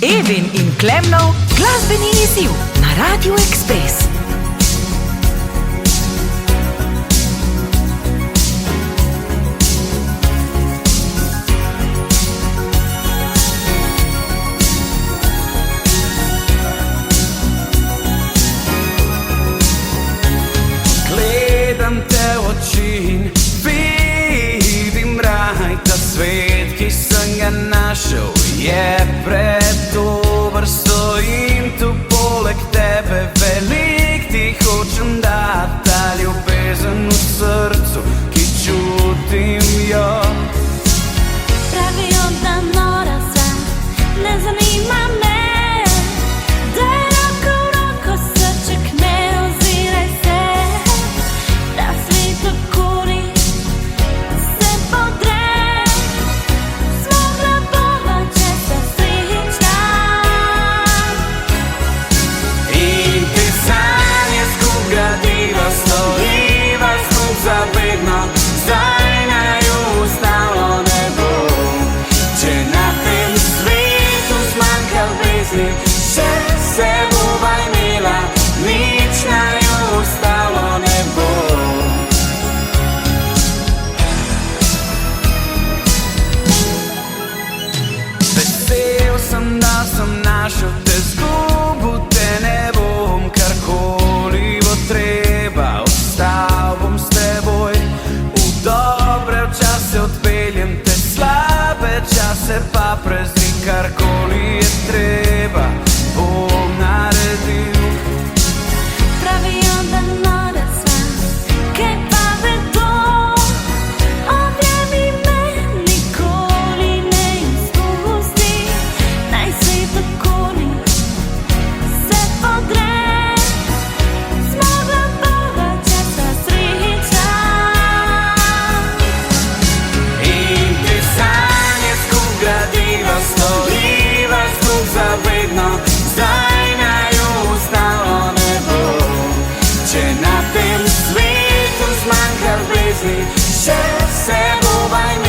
Evin in Klemnov glasbeni izziv na Radiu Ekspres. Gledam te v oči in vidim raj, ta svet, ki sem ga našel, je predober. Stojim tu poleg tebe, velik ti hočem dati, ta ljubezen v srcu, ki čutim jo. Pravijo, da nora sem, ne zanima me, da je roko v roko srček, ne oziraj se, da svet okoli se podre, zmogla bova, če se srečna. In te sanje skup gradiva, stojiva skup za vedno, zdaj naju ostalo ne bo. Če na tem svetu zmanjka ljubezni, še se bova imela, nič naju ostalo ne bo. Vesel sem, da sem našel te, zgubil te ne bom, karkoli bo treba, ostal bom s teboj. V dobre čase odpeljem te, slabe čase pa prezri, karkoli je treba, bom naredil. Pravijo, da nora sem, kaj pa vedo, objemi me, nikoli ne izpusti, naj svet okoli se podre, zmogla bova, če se sreča. In te sanje skup gradiva, stojiva skup za vedno, zdaj naju ostalo ne bo. Če na tem svetu zmanjka ljubezni, še se bova imela,